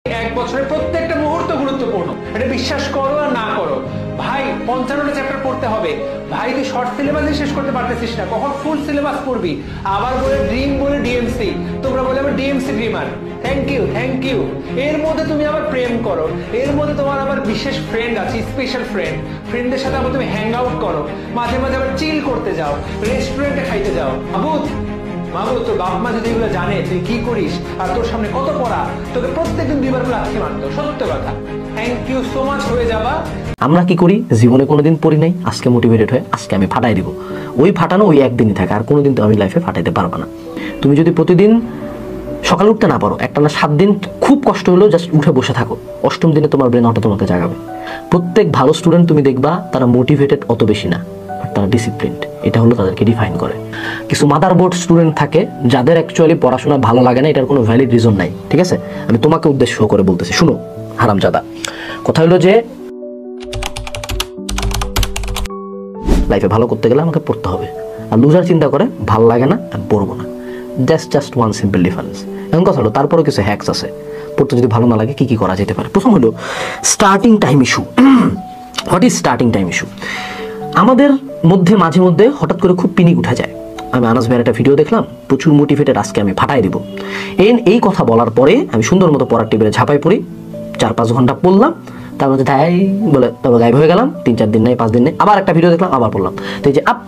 এক বছরের প্রত্যেকটা মুহূর্ত গুরুত্বপূর্ণ, এটা বিশ্বাস করো আর না করো। ভাই 55টা চ্যাপ্টার পড়তে হবে, ভাই তুই শর্ট সিলেবাসই শেষ করতে পারতেছিস না, কখন ফুল সিলেবাস পড়বি? আবার বলে ড্রিম বলে ডিএমসি, তোমরা বলে আবার ডিএমসি ড্রিমার। Thank you. এর মধ্যে তুমি আবার প্রেম করো, এর মধ্যে তোমার আবার বিশেষ ফ্রেন্ড আছে, স্পেশাল ফ্রেন্ডের সাথে আবার তুমি হ্যাং আউট করো, মাঝে মাঝে আবার চিল করতে যাও, রেস্টুরেন্টে খাইতে যাও। মাহবুব তোর বাপ মা যদি এগুলো জানে তুই কি করিস আর তোর সামনে কত পড়া, তোকে প্রত্যেকদিন 2বার করে লাথি মারতো। সত্য কথা। Thank you so much. হয়ে যাবা। আমরা কি করি, জীবনে কোনোদিন পড়ি নাই, আজকে মোটিভেটেড হয়ে আজকে আমি ফাটাই দিব। ওই ফাটানো ওই একদিনই থাকে, আর কোনোদিন তো আমি লাইফে ফাটাইতে পারবো না। তুমি যদি প্রতিদিন সকালে উঠতে না পারো, একটা না 7 দিন খুব কষ্ট হলেও জাস্ট উঠে বসে থাকো, 8ম দিনে তোমার ব্রেন অটো তোমাকে জাগাবে। প্রত্যেক ভালো স্টুডেন্ট তুমি দেখবা তারা মোটিভেটেড অত বেশি না, তারা ডিসিপ্লিনড। এটা হলো তাদেরকে ডিফাইন করে। কিছু মাদারবোর্ড স্টুডেন্ট থাকে যাদের অ্যাকচুয়ালি পড়াশোনা ভালো লাগে না, এটার কোনো ভ্যালিড রিজন নাই। ঠিক আছে, আমি তোমাকে উদ্দেশ্য করে বলতেছি, শুনো হারামজাদা। কথা হলো যে লাইফে ভালো করতে গেলে আমাকে পড়তে হবে, আর লুজার চিন্তা করে ভালো লাগে না আমি পড়বো না। Just one simple difference. এমন কথা হলো, তারপরে কিছু হ্যাকস আছে। পড়তে যদি ভালো না লাগে কি কি করা যেতে পারে? প্রথম হলো starting time issue. What is starting time issue? আমাদের মধ্যে মাঝে মধ্যে হঠাৎ করে খুব পিনিক উঠা যায়। আমি আনাস ভাইয়ের একটা ভিডিও দেখলাম, প্রচুর মোটিভেটেড, আজকে আমি ফাটাই দিব। এই কথা বলার পরে আমি সুন্দর মতো পড়ার টেবিলে ঝাঁপাই পড়ি, 4-5 ঘন্টা পড়লাম, তার মধ্যে তাই বলে তারপর গায়েব হয়ে গেলাম। 3-4 দিন নেই, 5 দিন নেই, আবার একটা ভিডিও দেখলাম, আবার পড়লাম। তো এই যে আপ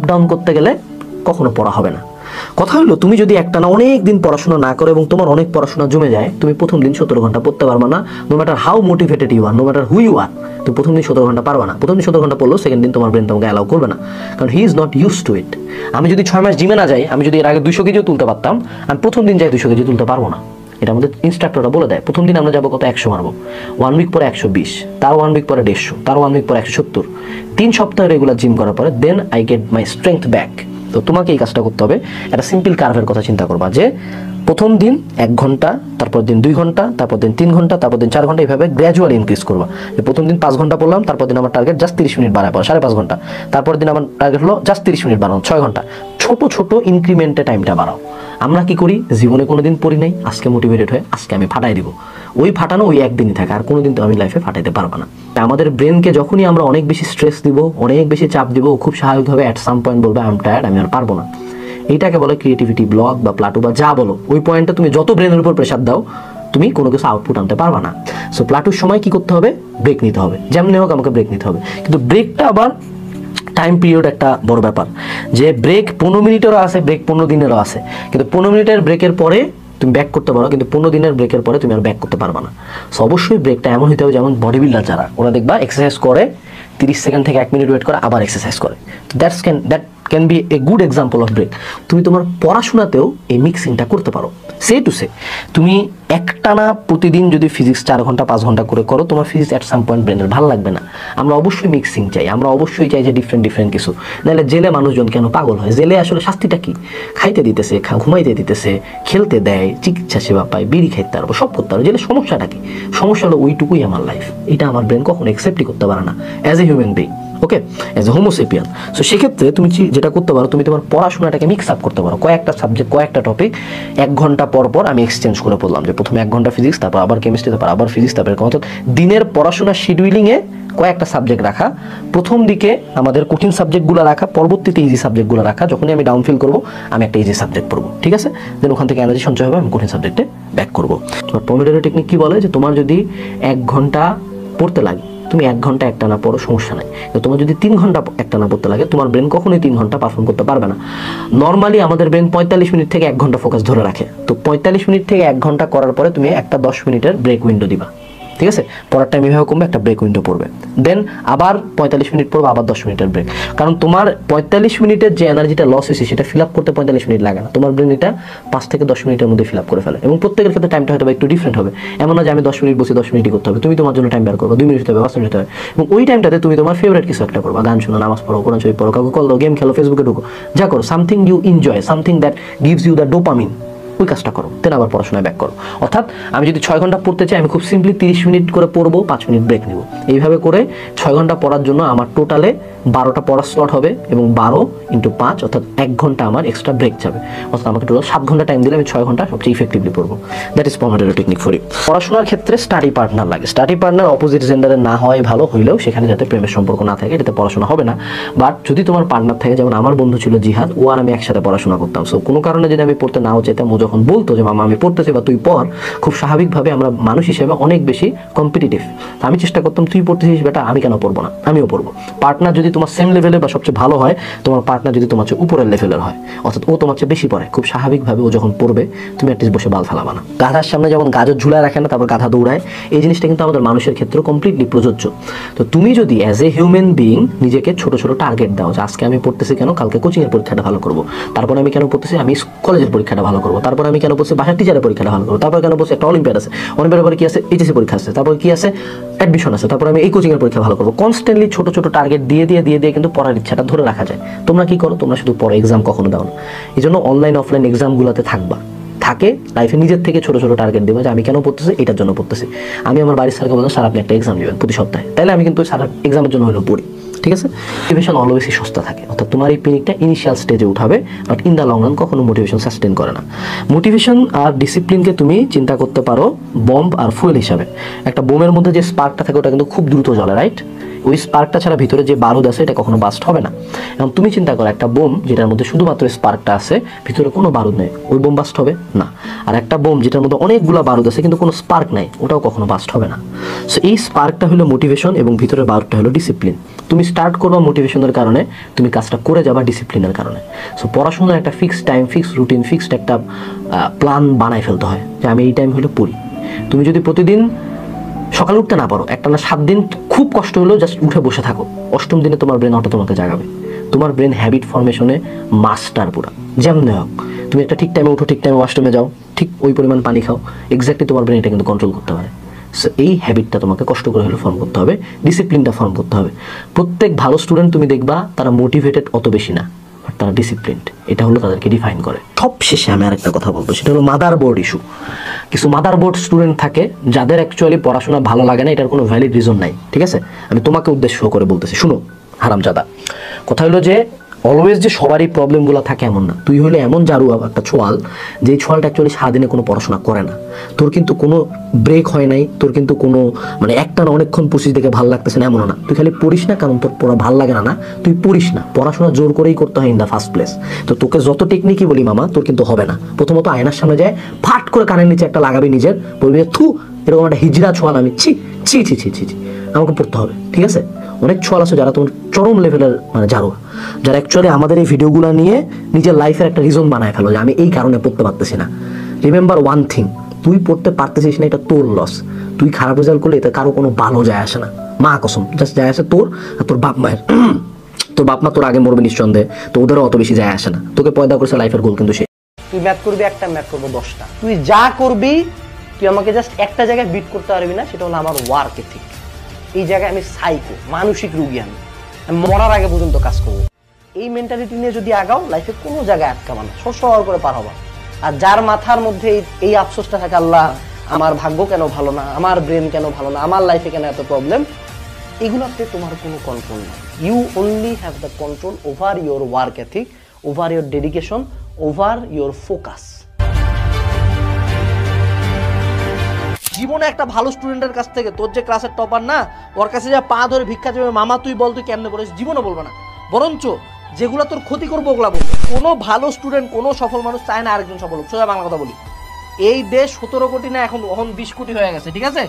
ডাউন করতে গেলে কখনো পড়া হবে না। কথা হলো, তুমি যদি একটা না অনেক দিন পড়াশোনা না করো এবং তোমার অনেক পড়াশোনা জমে যায়, তুমি প্রথম দিন 17 ঘন্টা পড়তে পারবা না। No matter how motivated you are, no matter who you are, তুমি প্রথম দিন 17 ঘন্টা পারবা না। প্রথম দিন 17 ঘন্টা পড়লো, সেকেন্ড দিন তোমার ব্রেন তোমাকে অ্যালাউ করবে না, কারণ he is not use to it. আমি যদি 6 মাস জিমে না যাই, আমি যদি এর আগে 200 কেজিও তুলতে পারতাম, আমি প্রথম দিন যাই 200 কেজি তুলতে পারবো না। এটা আমাদের ইনস্ট্রাক্টররা বলে দেয়। প্রথম দিন আমরা যাবো কত, 100 মারবো, 1 উইক পরে 120, তার 1 উইক পরে 150, তার 1 উইক পরে 170। 3 সপ্তাহ রেগুলার জিম করার পরে then I get my strength back. তো তোমাকে এই কাজটা করতে হবে। একটা সিম্পল কার্ভের কথা চিন্তা করবা, যে প্রথম দিন 1 ঘন্টা, তারপর দিন 2 ঘন্টা, তারপর দিন 3 ঘন্টা, তারপর দিন 4 ঘন্টা, এইভাবে গ্র্যাজুয়ালি ইনক্রিজ করবা। যে প্রথম দিন 5 ঘন্টা পড়লাম, তারপর দিন আমার টার্গেট জাস্ট 30 মিনিট বাড়ায় পড়া, 5.5 ঘন্টা। তারপর দিন আমার টার্গেট হলো জাস্ট 30 মিনিট বাড়ানো, 6 ঘন্টা। ছোট ইনক্রিমেন্টে টাইমটা বাড়াও। আমরা কি করি, জীবনে কোনোদিন পড়ি নাই, আজকে মোটিভেটেড হয়ে আজকে আমি ফাটাই দিব। ওই ফাটানো ওই একদিনই থাকে, আর কোনোদিন তো আমি লাইফে ফাটাইতে পারবো না। আমাদের ব্রেনকে যখনই আমরা অনেক বেশি স্ট্রেস দিব, অনেক বেশি চাপ দিব, খুব স্বাভাবিকভাবে অ্যাট সাম পয়েন্ট বলবে আই এম টায়ার্ড, আমি আর পারবো না। এইটাকে বলে ক্রিয়েটিভিটি ব্লক বা প্লাটু বা যা বলো। ওই পয়েন্টে তুমি যত ব্রেনের উপর প্রেশার দাও, তুমি কোনো কিছু আউটপুট আনতে পারবা না। সো প্লাটুর সময় কি করতে হবে, ব্রেক নিতে হবে, যেমনি হোক আমাকে ব্রেক নিতে হবে। কিন্তু ব্রেকটা আবার টাইম পিরিয়ড একটা বড় ব্যাপার, যে ব্রেক 15 মিনিটেরও আছে, ব্রেক 15 দিনেরও আছে। কিন্তু 15 মিনিটের ব্রেকের পরে তুমি ব্যাক করতে পারো, কিন্তু 15 দিনের ব্রেকের পরে তুমি আর ব্যাক করতে পারবা না। সো অবশ্যই ব্রেকটা এমন হতে হবে, যেমন বডি বিল্ডার যারা, ওরা দেখবা এক্সারসাইজ করে 30 সেকেন্ড থেকে 1 মিনিট ওয়েট করে আবার এক্সারসাইজ করে। That can be a good example of break. তুমি তোমার পড়াশোনাতেও এই মিক্সিংটা করতে পারো। সে টু সে তুমি একটানা প্রতিদিন যদি ফিজিক্স 4 ঘন্টা 5 ঘন্টা করে করো, তোমার ফিজিক্স অ্যাট সাম পয়েন্ট ব্রেনের ভালো লাগবে না। আমরা অবশ্যই মিক্সিং চাই, আমরা অবশ্যই চাই যে ডিফারেন্ট কিছু। নাহলে জেলে মানুষজন কেন পাগল হয়? জেলে আসলে শাস্তিটা কি? খাইতে দিতেছে, ঘুমাইতে দিতেছে, খেলতে দেয়, চিকিৎসা সেবা পায়, বিড়ি খাইতে পারবো, সব করতে পারবো। জেলে সমস্যাটা কি? সমস্যা হলো ওইটুকুই আমার লাইফ, এটা আমার ব্রেন কখনো অ্যাকসেপ্টই করতে পারে না as a human being. Okay, as a homo sapien. So সেক্ষেত্রে তুমি যেটা করতে পারো, তুমি তোমার পড়াশোনাটাকে মিক্স আপ করতে পারো। কয়েকটা সাবজেক্ট, কয়েকটা টপিক 1 ঘন্টা পর আমি এক্সচেঞ্জ করে পড়লাম, যে প্রথমে 1 ঘন্টা ফিজিক্স, তারপর আবার কেমিস্ট্রি, তারপর আবার ফিজিক্স, তারপর দিনের পড়াশোনার শিডিউলিংয়ে কয়েকটা সাবজেক্ট রাখা। প্রথম দিকে আমাদের কঠিন সাবজেক্টগুলো রাখা, পরবর্তীতে ইজি সাবজেক্টগুলো রাখা। যখনই আমি ডাউন ফিল করবো, আমি একটা ইজি সাবজেক্ট পড়বো, ঠিক আছে? দেন ওখান থেকে এনার্জি সঞ্চয় হবে, আমি কঠিন সাবজেক্টে ব্যাক করবো। পমিডোরো টেকনিক কি বলে, যে তোমার যদি 1 ঘন্টা পড়তে লাগে, তুমি 1 ঘন্টা একটা না পড়ো, সমস্যা নাই। তোমার যদি 3 ঘন্টা একটা না পড়তে লাগে, তোমার ব্রেন কখনোই 3 ঘন্টা পারফর্ম করতে পারবে না। নর্মালি আমাদের ব্রেন 45 মিনিট থেকে 1 ঘন্টা ফোকাস ধরে রাখে। তো 45 মিনিট থেকে 1 ঘন্টা করার পরে তুমি একটা 10 মিনিটের ব্রেক উইন্ডো দিবা, ঠিক আছে? পড়ার টাইম এভাবে কমবে, একটা ব্রেক উইন্ডো পড়বে, দেন আবার 45 মিনিট পড়বে, আবার 10 মিনিটের ব্রেক। কারণ তোমার 45 মিনিটের যে এনার্জিটা লস হয়েছে, সেটা ফিল আপ করতে 45 মিনিট লাগে না। তোমার ব্রেন এটা 5 থেকে 10 মিনিটের মধ্যে ফিল আপ করে ফেলে। এবং প্রত্যেকের ক্ষেত্রে টাইমটা হয়তো একটু ডিফারেন্ট হবে। এমন না যে আমি 10 মিনিট বসে 10 মিনিটই করতে হবে, তুমি তোমার জন্য টাইম বের করবে, 2 মিনিট হতে হবে, 5 মিনিট হতে হবে। এবং ওই টাইমটাতে তুমি তোমার ফেভারিট কিছু একটা করবা, গান শোনো, নামাজ পড়ো, কোরআন শরীফ পড়ো, কাউকে কল দাও, গেম খেলো, ফেসবুকে ঢুকো, যা করো, something you enjoy, something that gives you the dopamine. ওই কাজটা করো, দেন আবার পড়াশোনায় ব্যাক করো। অর্থাৎ আমি যদি 6 ঘন্টা পড়তে চাই, আমি খুব সিম্পলি 30 মিনিট করে পড়বো, 5 মিনিট ব্রেক নিব। এইভাবে করে 6 ঘন্টা পড়ার জন্য আমার টোটালে 12টা পড়ার স্লট হবে, এবং 12 × 5 অর্থাৎ 1 ঘন্টা আমার এক্সট্রা ব্রেক যাবে। অর্থাৎ আমাকে টোটাল 7 ঘন্টা টাইম দিলে আমি 6 ঘন্টা সবচেয়ে ইফেক্টিভলি পড়বো। That is Pomodoro technique for you. পড়াশোনার ক্ষেত্রে স্টাডি পার্টনার লাগে। স্টাডি পার্টনার অপোজিট জেন্ডারের না হয় ভালো, হইলেও সেখানে যাতে প্রেমের সম্পর্ক না থাকে, এটাতে পড়াশোনা হবে না। বাট যদি তোমার পার্টনার থাকে, যেমন আমার বন্ধু ছিল জিহাদ, ও আর আমি একসাথে পড়াশোনা করতাম। সো কোনো কারণে যদি আমি পড়তে নাও চাইতাম, ও যখন বলতো যে মামা আমি পড়তেছি বা তুই পড়, খুব স্বাভাবিকভাবে আমরা মানুষ হিসেবে অনেক বেশি কম্পিটিটিভ। আমি চেষ্টা করতাম তুই পড়তেছিস বেটা, আমি কেন পড়বো না, আমিও পড়বো। পার্টনার যদি তোমার সেম লেভেলের বা সবচেয়ে ভালো হয়, তোমার পার্টনার যদি তোমার চেয়ে উপরের লেভেলের হয়, অর্থাৎ ও তোমার চেয়ে বেশি পড়ে, খুব স্বাভাবিকভাবে ও যখন পড়বে তুমি অ্যাটলিস্ট বসে বাল ফেলাবা না। গাধার সামনে যেমন গাজর ঝুলায় রাখে না, তারপর গাধা দৌড়ায়, এই জিনিসটা কিন্তু আমাদের মানুষের ক্ষেত্রে কমপ্লিটলি প্রযোজ্য। তো তুমি যদি অ্যাজ এ হিউম্যান বিইং নিজেকে ছোট ছোট টার্গেট দাও, যে আজকে আমি পড়তেছি কেন, কালকে কোচিংয়ের পরীক্ষাটা ভালো করবো, তারপর আমি কেন পড়তেছি, আমি কলেজের পরীক্ষাটা ভালো করবো, তারপর আমি কেন পড়ছি বাসার টিচারের পরীক্ষাটা ভালো করবো, তারপর কেন পড়ছি একটা অলিম্পিয়াড আছে, অলিম্পিয়াডের পরে কি আছে, এইচএসসি পরীক্ষা আছে, তারপর কি আছে, অ্যাডমিশন আছে, তারপর আমি এই কোচিংয়ের পরীক্ষা ভালো করবো। কনস্ট্যান্টলি ছোট ছোট টার্গেট দিয়ে কিন্তু পড়ার ইচ্ছাটা ধরে রাখা যায়। তোমরা কি করো, তোমরা শুধু পড়ো, এক্সাম কখনো দাও না। এই জন্য অনলাইন অফলাইন এক্সামগুলোতে থাকবা, থাকে লাইফে নিজের থেকে ছোট ছোট টার্গেট দেবো, যে আমি কেন পড়তেছি, এটার জন্য পড়তেছি। আমি আমার বাড়ির স্যারকে বললাম স্যার আপনি একটা এক্সাম নেবেন প্রতি সপ্তাহে, তাহলে আমি কিন্তু স্যার এক্সামের জন্য হলেও পড়ি, ঠিক আছে। মোটিভেশন অলওয়েজই সস্তা থাকে, অর্থাৎ তোমার এই পিনিকটা ইনিশিয়াল স্টেজে উঠাবে, but in the long run কখনো মোটিভেশন সাস্টেন করে না। মোটিভেশন আর ডিসিপ্লিনকে তুমি চিন্তা করতে পারো বম্ব আর ফুয়েল হিসাবে। একটা বোমের মধ্যে যে স্পার্কটা থাকে ওটা কিন্তু খুব দ্রুত জ্বলে, রাইট? ওই স্পার্কটা ছাড়া ভিতরে যে বারুদ আছে এটা কখনো বাস্ট হবে না। এবং তুমি চিন্তা করো একটা বোম যেটার মধ্যে শুধুমাত্র স্পার্কটা আছে, ভিতরে কোনো বারুদ নেই, ওই বোম বাস্ট হবে না। আর একটা বোম যেটার মধ্যে অনেকগুলো বারুদ আছে কিন্তু কোনো স্পার্ক নাই, ওটাও কখনো বাস্ট হবে না। সো এই স্পার্কটা হলো মোটিভেশন এবং ভিতরের বারুদটা হলো ডিসিপ্লিন। তুমি স্টার্ট করবা মোটিভেশনের কারণে, তুমি কাজটা করে যাবা ডিসিপ্লিনের কারণে। সো পড়াশোনার একটা fixed time, fixed routine, fixed একটা প্ল্যান বানায় ফেলতে হয়, যে আমি এই টাইম হলে পড়ি। তুমি যদি প্রতিদিন সকালে উঠতে না পারো, একটা না 7 দিন খুব কষ্ট হলেও জাস্ট উঠে বসে থাকো, 8ম দিনে তোমার ব্রেন অটো তোমাকে জাগাবে। তোমার ব্রেন হ্যাবিট ফর্মেশনে মাস্টার পুরা। যেমন হোক, তুমি একটা ঠিক টাইমে উঠো, ঠিক টাইমে ওয়াশরুমে যাও, ঠিক ওই পরিমাণ পানি খাও, এক্স্যাক্টলি তোমার ব্রেন এটা কিন্তু কন্ট্রোল করতে পারে। সো এই হ্যাবিটটা তোমাকে কষ্ট করে হলে ফর্ম করতে হবে, ডিসিপ্লিনটা ফর্ম করতে হবে। প্রত্যেক ভালো স্টুডেন্ট তুমি দেখবা তারা মোটিভেটেড অত বেশি না, বাট তারা ডিসিপ্লিনড, এটা হলো তাদেরকে ডিফাইন করে। সব শেষে আমি আরেকটা কথা বলবো, সেটা হলো মাদারবোর্ড ইস্যু। কিছু মাদারবোর্ড স্টুডেন্ট থাকে যাদের অ্যাকচুয়ালি পড়াশোনা ভালো লাগে না, এটার কোনো ভ্যালিড রিজন নাই, ঠিক আছে। আমি তোমাকে উদ্দেশ্য করে বলতেছি, শুনো হারামজাদা। কথা হলো যে অলওয়েজ যে সবারই প্রবলেমগুলো থাকে এমন না। তুই হলে এমন জারুয়া একটা ছোয়াল, যে ছোয়ালটা অ্যাকচুয়ালি সারাদিনে কোনো পড়াশোনা করে না, তোর কিন্তু কোনো ব্রেক হয় নাই, তোর কিন্তু কোনো মানে একটা না অনেকক্ষণ পড়ছিস দেখে ভালো লাগতেছে না, এমনও না। তুই খালি পড়িস না কারণ তোর পড়া ভালো লাগে না, তুই পড়িস না, পড়াশোনা জোর করেই করতে হয় ইন দ্য ফার্স্ট প্লেস। তো তোকে যত টেকনিকই বলি মামা, তোর কিন্তু হবে না। প্রথমত আয়নার সামনে যায় ফাট করে কানের নিচে একটা লাগাবি নিজের, বলবি থু এরকম একটা হিজড়া ছোয়াল আমি, ছি ছি ছি ছি ছি ছি, আমাকে পড়তে হবে, ঠিক আছে। অনেক ছোয়াল আছে যারা তোমার চরম লেভেলের মানে জারুয়া, যারা অ্যাকচুয়ালি আমাদের এই ভিডিওগুলো নিয়ে নিজের লাইফের একটা রিজন বানায় ফেলো, যে আমি এই কারণে পড়তে পারতেছি না। রিমেম্বার ওয়ান থিং, তুই পড়তে পারতেছিস না এটা তোর লস। তুই খারাপ রেজাল্ট করলে এতে কারো কোনো ভালো যায় আসে না, মা কসম, জাস্ট যায় আসে তোর আর তোর বাপ মায়ের। তোর বাপ মা তোর আগে মরবে নিঃসন্দেহে, তো ওদেরও অত বেশি যায় আসে না। তোকে পয়দা করছে লাইফের গোল কিন্তু সে। তুই ম্যাথ করবি একটা, ম্যাথ করবো 10টা, তুই যা করবি তুই আমাকে জাস্ট একটা জায়গায় বিট করতে পারবি না, সেটা হলো আমার ওয়ার্ক এথিক। এই জায়গায় আমি সাইকো, মানসিক রুগী, আমি মরার আগে পর্যন্ত কাজ করবো। এই মেন্টালিটি নিয়ে যদি আগাও, লাইফে কোনো জায়গায় আটকাবা না, সর করে পার হবা। আর যার মাথার মধ্যে এই আফসোসটা থাকে, আল্লাহ আমার ভাগ্য কেন ভালো না, আমার ব্রেন কেন ভালো না, আমার লাইফে কেন এত প্রবলেম, এগুলোতে তোমার কোনো কন্ট্রোল নেই। You only have the control over your work ethic, over your dedication, over your focus. জীবনে একটা ভালো স্টুডেন্টের কাছ থেকে, তোর যে ক্লাসের টপার না, ওর কাছে যা পা ধরে ভিক্ষা যাবে, মামা তুই বল তুই কেমনে পড়েছিস, জীবনে বলবে না, বরঞ্চ যেগুলো তোর ক্ষতি করবো ওগুলা বলবে। কোনো ভালো স্টুডেন্ট, কোনো সফল মানুষ চায় না আরেকজন সফল হোক। সোজা বাংলা কথা বলি, এই দেশ 17 কোটি না, এখন 20 কোটি হয়ে গেছে, ঠিক আছে।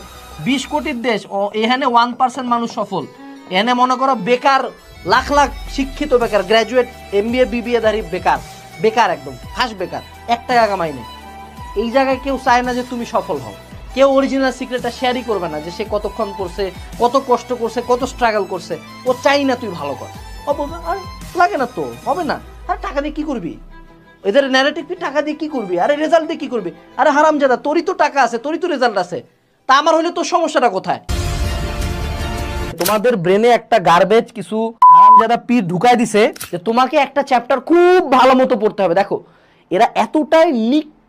20 কোটির দেশ, এখানে 1% মানুষ সফল। এখানে মনে করো বেকার লাখ লাখ শিক্ষিত বেকার, গ্র্যাজুয়েট MBA BBA ধারী বেকার, বেকার একদম ফাঁস বেকার, 1 টাকা কামাই নেই। এই জায়গায় কেউ চায় না যে তুমি সফল হও, কেউ অরিজিনাল সিক্রেটটা শেয়ারই করবে না, যে সে কতক্ষণ করছে, কত কষ্ট করছে, কত স্ট্রাগল করছে। ও চাই না তুই ভালো কর, আর লাগে না তো, হবে না। আর টাকা দিয়ে কি করবি, এদের ন্যারেটিভ টাকা দিয়ে কি করবি, আরে রেজাল্ট দিয়ে কি করবি। আরে হারামজাদা, তোরই তো টাকা আছে, তোরই তো রেজাল্ট আছে, তা আমার হলে তোর সমস্যাটা কোথায়? তোমাদের ব্রেনে একটা গার্বেজ কিছু হারামজাদা পীর ঢুকায় দিছে যে তোমাকে একটা চ্যাপ্টার খুব ভালো মতো পড়তে হবে। দেখো, এরা এতটাই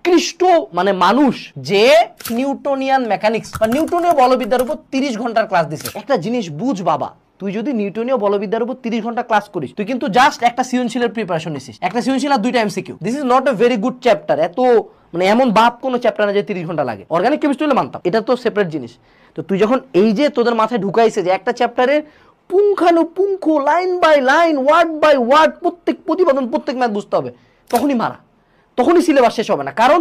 নিকৃষ্ট মানে মানুষ যে নিউটনিয়ান মেকানিক্স বা নিউটনীয় বলবিদ্যার উপর 30 ঘন্টার ক্লাস দিছে। একটা জিনিস বুঝ বাবা, তুই যদি নিউটনীয় বলবিদ্যার উপর 30 ঘন্টা ক্লাস করিস, তুই কিন্তু জাস্ট একটা সৃজনশীলের প্রিপারেশন নিছিস, একটা সৃজনশীল আর 2টা MCQ. This is not a very good chapter. এত মানে এমন বাপ কোনো চ্যাপ্টার না যে 30 ঘন্টা লাগে। অর্গানিক কেমিস্ট্রি হলে মানতাম, এটা তো সেপারেট জিনিস। তো তুই যখন এই যে তোদের মাথায় ঢুকাইছে যে একটা চ্যাপ্টারে পুঙ্খানুপুঙ্খ line by line word by word প্রত্যেক প্রতিপাদন প্রত্যেক ম্যাথ বুঝতে হবে, তখনই মারা, তখনই সিলেবাস শেষ হবে না। কারণ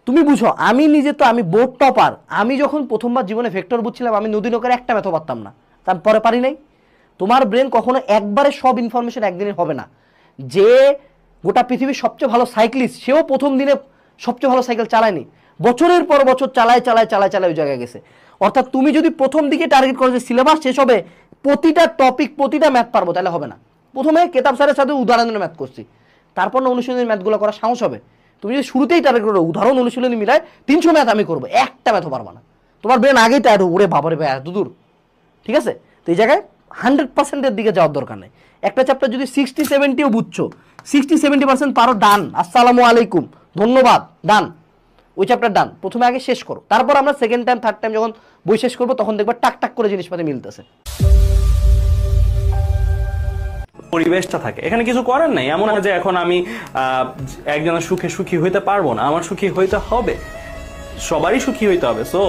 তুমি বুঝো, আমি নিজে তো আমি বোর্ড টপার, আমি যখন প্রথমবার জীবনে ভেক্টর বুঝছিলাম আমি নদী নৌকার একটা ম্যাথও পারতাম না, তারপরে পারি নাই। তোমার ব্রেন কখনো একবারে সব ইনফরমেশন একদিনে হবে না। যে গোটা পৃথিবীর সবচেয়ে ভালো সাইক্লিস্ট, সেও প্রথম দিনে সবচেয়ে ভালো সাইকেল চালায়নি, বছরের পর বছর চালায় ওই জায়গায় গেছে। অর্থাৎ তুমি যদি প্রথম দিকে টার্গেট করো যে সিলেবাস শেষ হবে, প্রতিটা টপিক প্রতিটা ম্যাথ পারবো, তাহলে হবে না। প্রথমে কেতাব স্যারের সাথে উদাহরণের ম্যাথ করছি, তারপর না অনুশীলনী ম্যাথগুলো করা সাহস হবে। তুমি যদি শুরুতেই টার্গেট করো উদাহরণ অনুশীলনী মিলায় 300 ম্যাথ আমি করবো, একটা ম্যাথও পারবা না, তোমার ব্রেন আগেই টায়ার্ড হবে, ওরে বাবারে ভাই এত দূর। ঠিক আছে, তো এই জায়গায় 100%-এর দিকে যাওয়ার দরকার নেই। একটা চ্যাপ্টার যদি 60-70ও বুঝছো, 60-70% পারো, ডান, আসসালামু আলাইকুম, ধন্যবাদ, ডান, ওই চ্যাপ্টার ডান। প্রথমে আগে শেষ করো, তারপর আমরা সেকেন্ড টাইম থার্ড টাইম যখন বই শেষ করবো তখন দেখবা টাক টাক করে জিনিসপাতি মিলতেছে। পরিবেশটা থাকে, এখানে কিছু করার নাই। এমন না যে এখন আমি একজনের সুখে সুখী হইতে পারবো না, আমার সুখী হইতে হবে, সবারই সুখী হইতে হবে। সো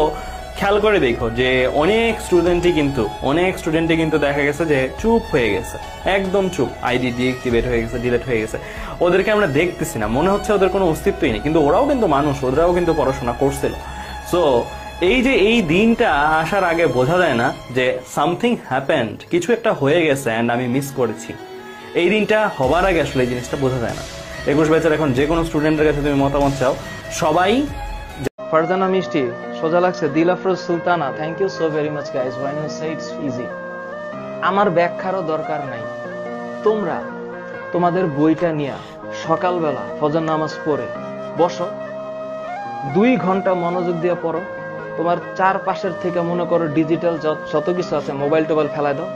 খেয়াল করে দেখো যে অনেক স্টুডেন্টই কিন্তু দেখা গেছে যে চুপ হয়ে গেছে, একদম চুপ, আইডি ডিএক্টিভেট হয়ে গেছে, ডিলিট হয়ে গেছে। ওদেরকে আমরা দেখতেছি না, মনে হচ্ছে ওদের কোনো অস্তিত্বই নেই, কিন্তু ওরাও কিন্তু মানুষ, ওরাও কিন্তু পড়াশোনা করছিল। সো এই যে এই দিনটা আসার আগে বোঝা যায় না যে সামথিং হ্যাপেন্ড, কিছু একটা হয়ে গেছে অ্যান্ড আমি মিস করেছি। এই দিনটা হবার আগে আসলে এই জিনিসটা বোঝা যায় না। 21 ব্যাচের এখন যে কোনো স্টুডেন্টের কাছে তুমি মতামত চাও, সবাই ফারজানা মিষ্টি সোজা লাগছে। Dilafroz Sultana, thank you so very much guys, when you say it's easy. আমার ব্যাখ্যারও দরকার নাই, তোমরা তোমাদের বইটা নিয়ে সকালবেলা ফজর নামাজ পড়ে বসো, 2 ঘন্টা মনোযোগ দিয়ে পড়ো। তোমার চারপাশের থেকে মনে করো ডিজিটাল যত কিছু আছে মোবাইল টোবাইল ফেলাই দাও,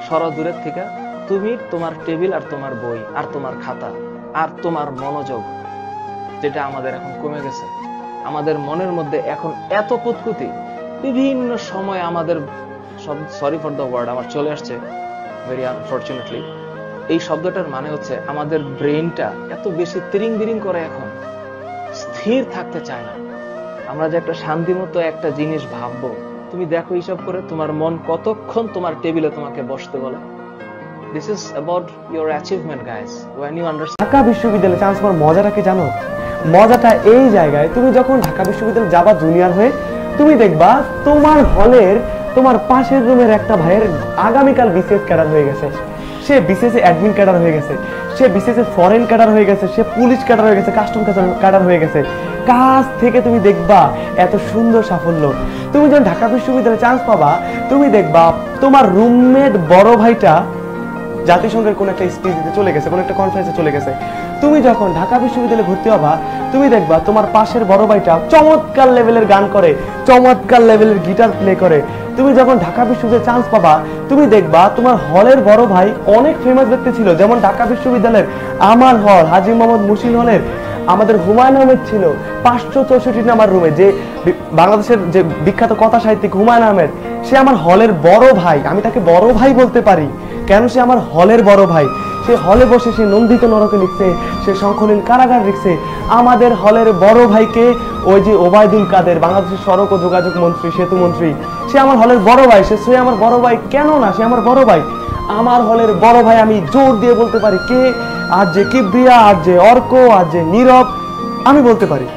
সরো দূরের থেকে। তুমি তোমার টেবিল আর তোমার বই আর তোমার খাতা আর তোমার মনোযোগ, যেটা আমাদের এখন কমে গেছে। আমাদের মনের মধ্যে এখন এত কুতকুতি, বিভিন্ন সময় আমাদের সব, সরি ফর দ্য ওয়ার্ড আমার চলে আসছে ভেরি আনফরচুনেটলি, এই শব্দটার মানে হচ্ছে আমাদের ব্রেনটা এত বেশি তিরিং বিরিং করে, এখন স্থির থাকতে চায় না। আমরা যে একটা শান্তিমতো একটা জিনিস ভাববো, তুমি দেখো হিসাব করে তোমার মন কতক্ষণ তোমার টেবিলে তোমাকে বসতে বলে। This is about your achievement guys, when you understand. Dhaka বিশ্ববিদ্যালয়ে চান্স পাওয়ার মজাটা কি জানো? মজাটা এই জায়গায়, তুমি যখন ঢাকা বিশ্ববিদ্যালয়ে যাবা জুনিয়র হয়ে, তুমি দেখবা তোমার হলের তোমার পাশের রুমের একটা ভাইয়ের আগামীকাল বিসিএস ক্যাডার হয়ে গেছে, সে বিসিএস অ্যাডমিন ক্যাডার হয়ে গেছে, সে বিসিএস ফরেন ক্যাডার হয়ে গেছে, সে পুলিশ ক্যাডার হয়ে গেছে, কাস্টম ক্যাডার হয়ে গেছে। কাজ থেকে তুমি দেখবা এত সুন্দর সাফল্য। তুমি যখন ঢাকা বিশ্ববিদ্যালয়ে চান্স পাবা, তুমি দেখবা তোমার রুমমেট বড় ভাইটা জাতিসংঘের কোন একটা স্পিচ দিতে চলে গেছে, কোন একটা কনফারেন্সে চলে গেছে। তুমি যখন ঢাকা বিশ্ববিদ্যালয়ে ভর্তি হবা, তুমি দেখবা তোমার পাশের বড় ভাইটা চমৎকার লেভেলের গান করে, চমৎকার লেভেলের গিটার প্লে করে। তুমি যখন ঢাকা বিশ্ববিদ্যালয়ে চান্স পাবা, তুমি দেখবা তোমার হলের বড় ভাই অনেক ফেমাস ব্যক্তি ছিল, যেমন ঢাকা বিশ্ববিদ্যালয়ের আমার হল হাজী মোহাম্মদ মুশিল হলের আমাদের হুমায়ুন আহমেদ ছিল 564 নাম্বার রুমে, যে বাংলাদেশের যে বিখ্যাত কথা সাহিত্যিক হুমায়ুন আহমেদ, সে আমার হলের বড় ভাই। আমি তাকে বড় ভাই বলতে পারি, কেন? সে আমার হলের বড় ভাই। সে হলে বসে সে নন্দিত নরকে লিখছে, সে শঙ্খনীল কারাগার লিখছে। আমাদের হলের বড় ভাইকে ওই যে ওবায়দুল কাদের, বাংলাদেশের সড়ক ও যোগাযোগ মন্ত্রী, সেতু মন্ত্রী, সে আমার হলের বড় ভাই। সে আমার বড় ভাই কেন না, সে আমার বড় ভাই। আমার হলের বড় ভাই, আমি জোর দিয়ে বলতে পারি কে, আর যে কিবরিয়া, আর যে অর্ক, আর যে নীরব, আমি বলতে পারি।